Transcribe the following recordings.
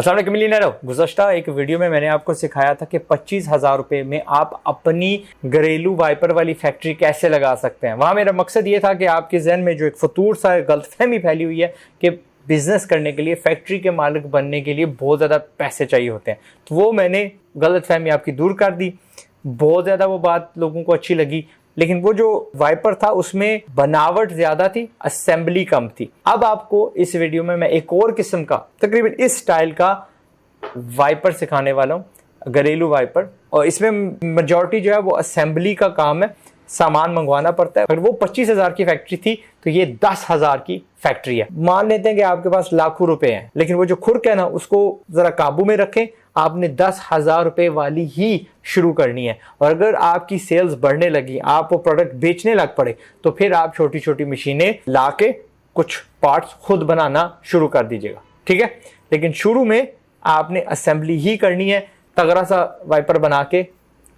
अस्सलाम वालेकुम मिलियनेरो। गुज़श्ता एक वीडियो में मैंने आपको सिखाया था कि 25,000 रुपये में आप अपनी घरेलू वाइपर वाली फैक्ट्री कैसे लगा सकते हैं। वहाँ मेरा मकसद ये था कि आपके जहन में जो एक फतूर सा गलतफहमी फैली हुई है कि बिज़नेस करने के लिए, फैक्ट्री के मालिक बनने के लिए बहुत ज़्यादा पैसे चाहिए होते हैं, तो वो मैंने गलतफहमी आपकी दूर कर दी। बहुत ज़्यादा वो बात लोगों को अच्छी लगी, लेकिन वो जो वाइपर था उसमें बनावट ज्यादा थी, असेंबली कम थी। अब आपको इस वीडियो में मैं एक और किस्म का, तकरीबन इस स्टाइल का वाइपर सिखाने वाला हूँ, घरेलू वाइपर। और इसमें मेजॉरिटी जो है वो असेंबली का काम है, सामान मंगवाना पड़ता है। अगर वो 25,000 की फैक्ट्री थी तो ये 10,000 की फैक्ट्री है। मान लेते हैं कि आपके पास लाखों रुपए हैं, लेकिन वो जो खुर्क है ना, उसको जरा काबू में रखें। आपने 10,000 रुपए वाली ही शुरू करनी है, और अगर आपकी सेल्स बढ़ने लगी, आप वो प्रोडक्ट बेचने लग पड़े, तो फिर आप छोटी छोटी मशीनें ला के कुछ पार्ट्स खुद बनाना शुरू कर दीजिएगा, ठीक है। लेकिन शुरू में आपने असेंबली ही करनी है। तगड़ा सा वाइपर बना के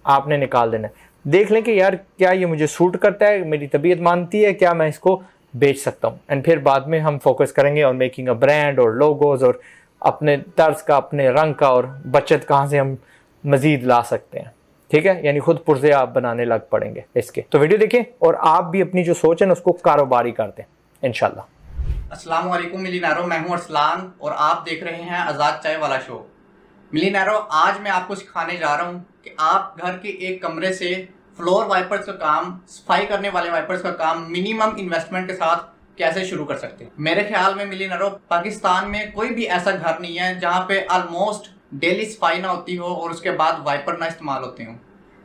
आपने निकाल देना है। देख लें कि यार क्या ये मुझे सूट करता है, मेरी तबीयत मानती है, क्या मैं इसको बेच सकता हूँ। एंड फिर बाद में हम फोकस करेंगे और मेकिंग अ ब्रांड और लोगोज और अपने तर्ज का, अपने रंग का, और बचत कहाँ से हम मजीद ला सकते हैं, ठीक है। यानी खुद पुर्जे आप बनाने लग पड़ेंगे इसके। तो वीडियो देखें और आप भी अपनी जो सोच है ना उसको कारोबारी कर दें इंशाल्लाह। अस्सलाम वालेकुम मिलियनेरो, मैं हूं अरसलान और आप देख रहे हैं आज़ाद चाय वाला शो। मिलियनेरो, आज मैं आपको सिखाने जा रहा हूं कि आप घर के एक कमरे से फ्लोर वाइपर्स का काम, सफाई करने वाले वाइपर्स का काम मिनिमम इन्वेस्टमेंट के साथ कैसे शुरू कर सकते हैं। मेरे ख्याल में मिलियनेरो, पाकिस्तान में कोई भी ऐसा घर नहीं है जहां पे ऑलमोस्ट डेली सफाई ना होती हो और उसके बाद वाइपर ना इस्तेमाल होते हो।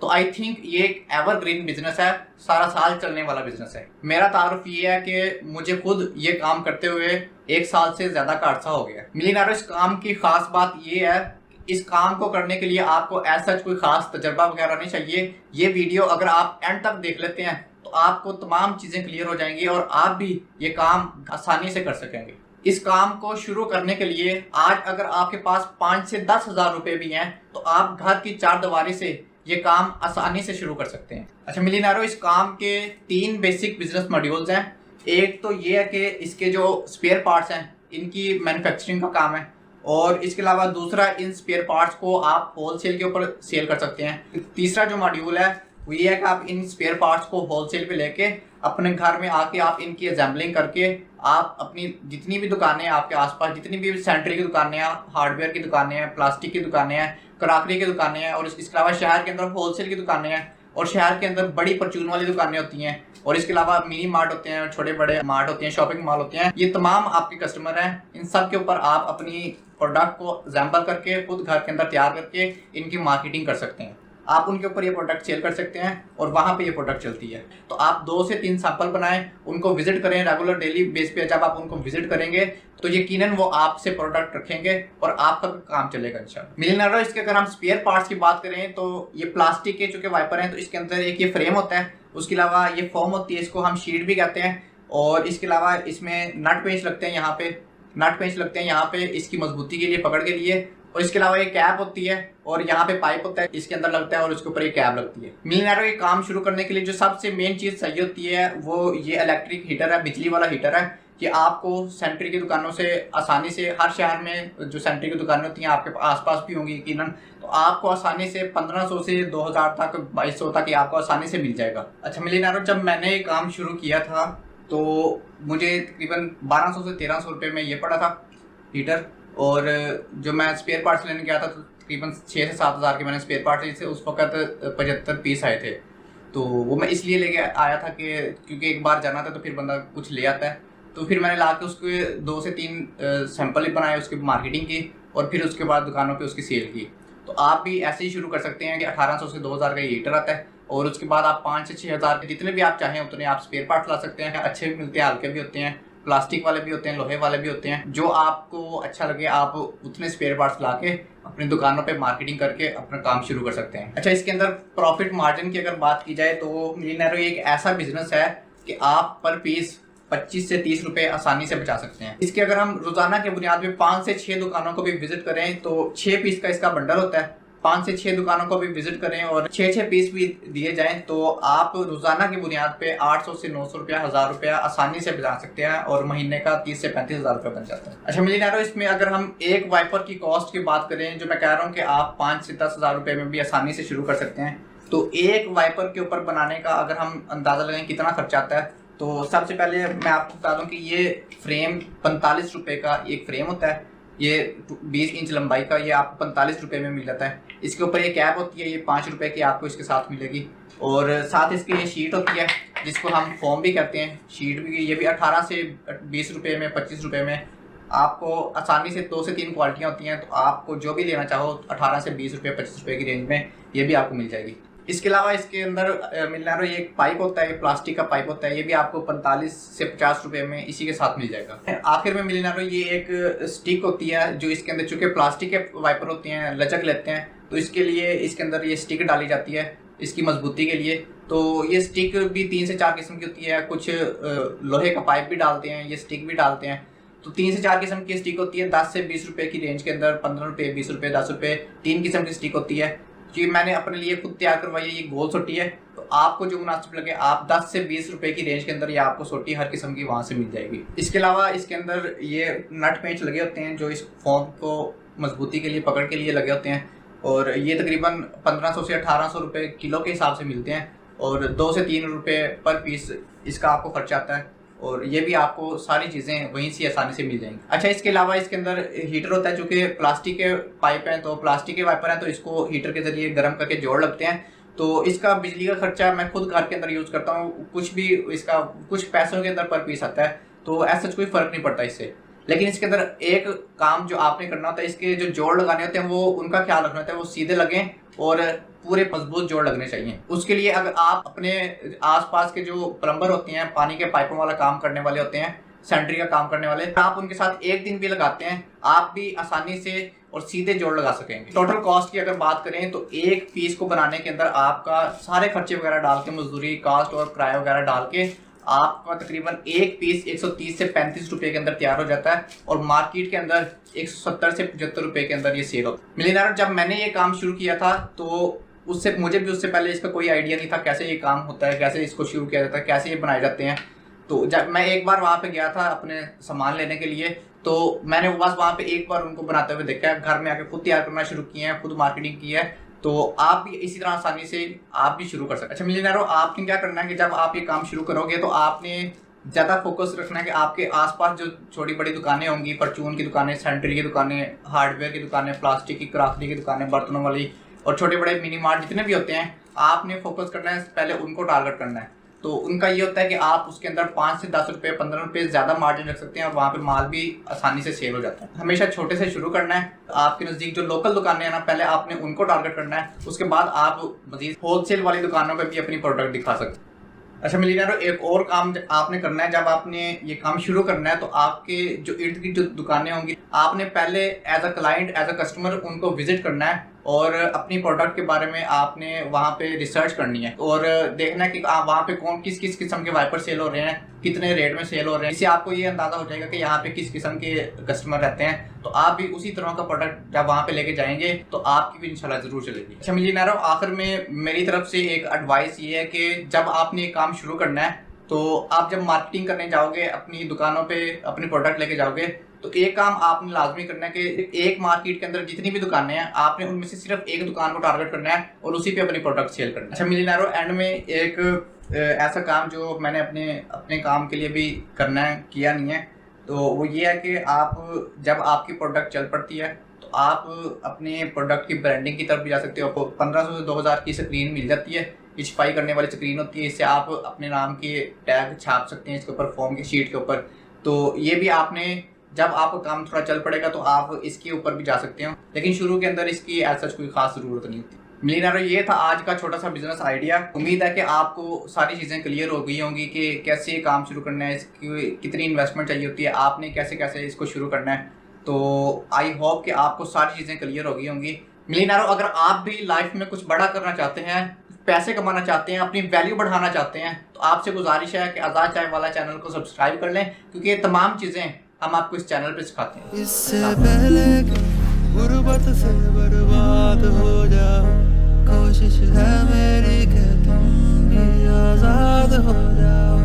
तो आई थिंक ये एक एवरग्रीन बिजनेस है, सारा साल चलने वाला बिजनेस है। मेरा तारुफ ये है कि मुझे खुद ये काम करते हुए 1 साल से ज्यादा का अर्सा हो गया। मिलियनेरो, इस काम की खास बात ये है, इस काम को करने के लिए आपको ऐसा कोई खास तजर्बा वगैरह नहीं चाहिए। ये वीडियो अगर आप एंड तक देख लेते हैं तो आपको तमाम चीजें क्लियर हो जाएंगी और आप भी ये काम आसानी से कर सकेंगे। इस काम को शुरू करने के लिए आज अगर आपके पास 5 से 10,000 रुपए भी हैं तो आप घर की 4 दीवारी से ये काम आसानी से शुरू कर सकते हैं। अच्छा मिलियनेरो, इस काम के 3 बेसिक बिजनेस मॉड्यूल्स हैं। एक तो ये है कि इसके जो स्पेयर पार्ट्स हैं इनकी मैन्युफैक्चरिंग का काम है, और इसके अलावा दूसरा, इन स्पेयर पार्ट्स को आप होलसेल के ऊपर सेल कर सकते हैं। तीसरा जो मॉड्यूल है वो ये है कि आप इन स्पेयर पार्ट्स को होलसेल पे लेके अपने घर में आके आप इनकी असेंबलिंग करके आप अपनी जितनी भी दुकानें हैं आपके आसपास, जितनी भी सैनिटरी की दुकानें हैं, हार्डवेयर की दुकानें हैं, प्लास्टिक की दुकानें हैं, कराकरी की दुकानें हैं, और इसके अलावा शहर के अंदर होलसेल की दुकानें हैं, और शहर के अंदर बड़ी परचून वाली दुकानें होती हैं, और इसके अलावा मिनी मार्ट होते हैं, छोटे बड़े मार्ट होते हैं, शॉपिंग मॉल होते हैं। ये तमाम आपके कस्टमर हैं। इन सब के ऊपर आप अपनी प्रोडक्ट को असेंबल करके खुद घर के अंदर तैयार करके इनकी मार्केटिंग कर सकते हैं। आप उनके ऊपर ये प्रोडक्ट सेल कर सकते हैं और वहां पे ये प्रोडक्ट चलती है। तो आप 2 से 3 सैंपल बनाएं, उनको विजिट करें रेगुलर डेली बेस पे। जब आप उनको विजिट करेंगे तो यकीनन वो आपसे प्रोडक्ट रखेंगे और आपका काम चलेगा इंशाल्लाह। मिलियनेरो, इसके अगर हम स्पेयर पार्ट्स की बात करें तो ये प्लास्टिक के चूंकि वाइपर हैं तो इसके अंदर एक ये फ्रेम होता है, उसके अलावा ये फोम होती है, इसको हम शीट भी कहते हैं, और इसके अलावा इसमें नट पेंच लगते हैं, यहाँ पे नट पेंच लगते हैं यहाँ पे इसकी मजबूती के लिए, पकड़ के लिए। और इसके अलावा ये कैप होती है और यहाँ पे पाइप होता है, इसके अंदर लगता है और उसके ऊपर ये कैप लगती है। मिलियनेरो, ये काम शुरू करने के लिए जो सबसे मेन चीज चाहिए होती है वो ये इलेक्ट्रिक हीटर है, बिजली वाला हीटर है, कि आपको सैनिटरी की दुकानों से आसानी से, हर शहर में जो सैनिटरी की दुकानें होती हैं आपके आसपास भी होंगी यकीनन, तो आपको आसानी से 1500 से 2000 तक, 2200 तक ये आपको आसानी से मिल जाएगा। अच्छा मिलियनेरो, जब मैंने ये काम शुरू किया था तो मुझे तकरीबन 1200 से 1300 रुपये में ये पड़ा था हीटर, और जो मैं स्पेयर पार्ट्स लेने गया था तो तकरीबन 6 से 7 हज़ार के मैंने स्पेयर पार्ट्स लिए थे। उस वक्त 75 पीस आए थे, तो वो मैं इसलिए लेके आया था कि क्योंकि एक बार जाना था तो फिर बंदा कुछ ले आता है। तो फिर मैंने ला के उसके 2 से 3 सैंपल ही बनाए, उसकी मार्केटिंग की, और फिर उसके बाद दुकानों पे उसकी सेल की। तो आप भी ऐसे ही शुरू कर सकते हैं कि 1800 से 2000 का ये हीटर आता है, और उसके बाद आप 5 से 6 हज़ार के जितने भी आप चाहें उतने आप स्पेयर पार्ट ला सकते हैं। अच्छे भी मिलते हैं, हल्के भी होते हैं, प्लास्टिक वाले भी होते हैं, लोहे वाले भी होते हैं। जो आपको अच्छा लगे आप उतने स्पेयर पार्ट्स ला के अपनी दुकानों पे मार्केटिंग करके अपना काम शुरू कर सकते हैं। अच्छा, इसके अंदर प्रॉफिट मार्जिन की अगर बात की जाए तो मिलियनेरो एक ऐसा बिजनेस है कि आप पर पीस 25 से 30 रुपए आसानी से बचा सकते हैं। इसके अगर हम रोजाना के बुनियाद पे 5 से 6 दुकानों को भी विजिट करें तो 6 पीस का इसका बंडल होता है, 5 से 6 दुकानों को भी विजिट करें और 6 पीस भी दिए जाएं तो आप रोजाना की बुनियाद पे 800 से 900 रुपया, 1000 रुपया आसानी से बचा सकते हैं और महीने का 30 से 35 हज़ार रुपया बन जाता है। अच्छा मिलियनेयरों, इसमें अगर हम एक वाइपर की कॉस्ट की बात करें, जो मैं कह रहा हूँ कि आप 5 से 10 हज़ार रुपये में भी आसानी से शुरू कर सकते हैं, तो एक वाइपर के ऊपर बनाने का अगर हम अंदाजा लगाएं कितना खर्चा आता है, तो सबसे पहले मैं आपको बता दूं कि ये फ्रेम 45 रुपये का एक फ्रेम होता है। ये 20 इंच लंबाई का, ये आपको 45 रुपये में मिल जाता है। इसके ऊपर ये कैप होती है, ये 5 रुपये की आपको इसके साथ मिलेगी। और साथ इसकी ये शीट होती है जिसको हम फोम भी कहते हैं, शीट भी, ये भी 18 से 20 रुपये में, 25 रुपये में आपको आसानी से 2 से 3 क्वालिटियाँ होती हैं। तो आपको जो भी लेना चाहो 18 से 20 रुपये, 25 रुपये की रेंज में ये भी आपको मिल जाएगी। इसके अलावा इसके अंदर मिलियनेयरों ये एक पाइप होता है, प्लास्टिक का पाइप होता है, ये भी आपको 45 से 50 रुपये में इसी के साथ मिल जाएगा। आखिर में मिलियनेयरों ये एक स्टिक होती है जो इसके अंदर, चूंकि प्लास्टिक के वाइपर होते हैं, लचक लेते हैं, तो इसके लिए इसके अंदर ये स्टिक डाली जाती है इसकी मजबूती के लिए। तो ये स्टिक भी 3 से 4 किस्म की होती है, कुछ लोहे का पाइप भी डालते हैं, ये स्टिक भी डालते हैं। तो 3 से 4 किस्म की स्टिक होती है, 10 से 20 रुपये की रेंज के अंदर, 15 रुपये, 20 रुपये, 10 रुपये, 3 किस्म की स्टिक होती है। जी मैंने अपने लिए खुद तैयार करवाई है, ये गोल सोटी है। तो आपको जो मुनासिब लगे, आप 10 से 20 रुपए की रेंज के अंदर ये आपको सोटी हर किस्म की वहां से मिल जाएगी। इसके अलावा इसके अंदर ये नट पेंच लगे होते हैं जो इस फोम को मजबूती के लिए, पकड़ के लिए लगे होते हैं, और ये तकरीबन 1500 से 1800 रुपये किलो के हिसाब से मिलते हैं, और 2 से 3 रुपये पर पीस इसका आपको खर्चा आता है। और ये भी आपको सारी चीज़ें वहीं से आसानी से मिल जाएंगी। अच्छा, इसके अलावा इसके अंदर हीटर होता है, चूँकि प्लास्टिक के पाइप हैं, तो प्लास्टिक के वाइपर हैं, तो इसको हीटर के जरिए गर्म करके जोड़ लगते हैं। तो इसका बिजली का खर्चा मैं खुद घर के अंदर यूज़ करता हूँ, कुछ भी इसका कुछ पैसों के अंदर पर पीस आता है, तो ऐसा कोई फ़र्क नहीं पड़ता इससे। लेकिन इसके अंदर एक काम जो आपने करना होता है, इसके जो जोड़ लगाने होते हैं वो उनका ख्याल रखना होता है, वो सीधे लगें और पूरे मजबूत जोड़ लगने चाहिए। उसके लिए अगर आप अपने आसपास के जो प्लम्बर होते हैं, पानी के पाइपों वाला काम करने वाले होते हैं, सेंट्री का काम करने वाले, आप उनके साथ एक दिन भी लगाते हैं, आप भी आसानी से और सीधे जोड़ लगा सकेंगे। टोटल कॉस्ट की अगर बात करें तो एक पीस को बनाने के अंदर आपका सारे खर्चे वगैरह डाल के, मजदूरी, कास्ट और किराया वगैरह डाल के आपका तकरीबन एक पीस 130 से 35 रुपए के अंदर तैयार हो जाता है, और मार्केट के अंदर 170 से 75 रुपए के अंदर ये सेल होता है। मिलियनेयर, जब मैंने ये काम शुरू किया था तो मुझे भी उससे पहले इसका कोई आइडिया नहीं था कैसे ये काम होता है, कैसे इसको शुरू किया जाता है, कैसे ये बनाए जाते हैं। तो जब मैं एक बार वहाँ पे गया था अपने सामान लेने के लिए, तो मैंने बस वहाँ पे एक बार उनको बनाते हुए देखा, घर में आके खुद तैयार करना शुरू किया है, खुद मार्केटिंग की है। तो आप भी इसी तरह आसानी से आप भी शुरू कर सकते हैं। अच्छा मिलियनेयरों, आपने क्या करना है कि जब आप ये काम शुरू करोगे तो आपने ज़्यादा फोकस रखना है कि आपके आसपास जो छोटी बड़ी दुकानें होंगी, परचून की दुकानें, सैनिटरी की दुकानें, हार्डवेयर की दुकानें, प्लास्टिक की, क्राकरी की दुकानें, बर्तनों वाली और छोटे बड़े मिनी मार्ट जितने भी होते हैं, आपने फोकस करना है, पहले उनको टारगेट करना है। तो उनका ये होता है कि आप उसके अंदर 5 से 10 रुपये, 15 रुपये ज़्यादा मार्जिन रख सकते हैं, और वहाँ पे माल भी आसानी से सेल हो जाता है। हमेशा छोटे से शुरू करना है। आपके नज़दीक जो लोकल दुकानें हैं ना, पहले आपने उनको टारगेट करना है, उसके बाद आप मजीद होलसेल वाली दुकानों पर भी अपनी प्रोडक्ट दिखा सकते हैं। अच्छा मिलियनेयरों, एक और काम आपने करना है, जब आपने ये काम शुरू करना है तो आपके जो इर्द गिर्द जो दुकानें होंगी, आपने पहले as a client, as a customer उनको विजिट करना है, और अपनी प्रोडक्ट के बारे में आपने वहाँ पे रिसर्च करनी है, और देखना है कि वहाँ पे किस किस किस्म के वाइपर सेल हो रहे हैं, कितने रेट में सेल हो रहे हैं। इससे आपको ये अंदाजा हो जाएगा कि यहाँ पे किस किस्म के कस्टमर रहते हैं। तो आप भी उसी तरह का प्रोडक्ट जब वहाँ पे लेके जाएंगे तो आपकी भी इंशाल्लाह जरूर चलेगी। अच्छा मिलियनेयरों, आखिर में मेरी तरफ से एक एडवाइस ये है कि जब आपने काम शुरू करना है तो आप जब मार्केटिंग करने जाओगे, अपनी दुकानों पे अपनी प्रोडक्ट लेके जाओगे, तो एक काम आपने लाजमी करना है कि एक मार्केट के अंदर जितनी भी दुकानें हैं, आपने उनमें से सिर्फ एक दुकान को टारगेट करना है और उसी पे अपनी प्रोडक्ट सेल करना है। अच्छा मिलियनेयरों, एंड में एक ऐसा काम जो मैंने अपने काम के लिए भी करना है, किया नहीं है, तो वो ये है कि आप जब आपकी प्रोडक्ट चल पड़ती है तो आप अपने प्रोडक्ट की ब्रांडिंग की तरफ भी जा सकते हो। आपको 1500 से 2000 की स्क्रीन मिल जाती है, छपाई करने वाली स्क्रीन होती है, इससे आप अपने नाम के टैग छाप सकते हैं इसके ऊपर, फॉर्म की शीट के ऊपर। तो ये भी आपने, जब आपका काम थोड़ा चल पड़ेगा तो आप इसके ऊपर भी जा सकते हो, लेकिन शुरू के अंदर इसकी ऐसा कोई खास ज़रूरत नहीं होती। मिलियनेयरों, ये था आज का छोटा सा बिजनेस आइडिया। उम्मीद है कि आपको सारी चीज़ें क्लियर हो गई होंगी कि कैसे काम शुरू करना है, इसकी कितनी इन्वेस्टमेंट चाहिए होती है, आपने कैसे कैसे इसको शुरू करना है। तो आई होप कि आपको सारी चीज़ें क्लियर हो गई होंगी। मिलियनेयरों, अगर आप भी लाइफ में कुछ बड़ा करना चाहते हैं, पैसे कमाना चाहते हैं, अपनी वैल्यू बढ़ाना चाहते हैं, तो आपसे गुजारिश है कि आज़ाद चाय वाला चैनल को सब्सक्राइब कर लें, क्योंकि ये तमाम चीज़ें हम आपको इस चैनल पे सिखाते हैं। गुर्बत से बर्बाद हो जाओ, कोशिश है मेरी कि तुम भी आजाद हो जाओ।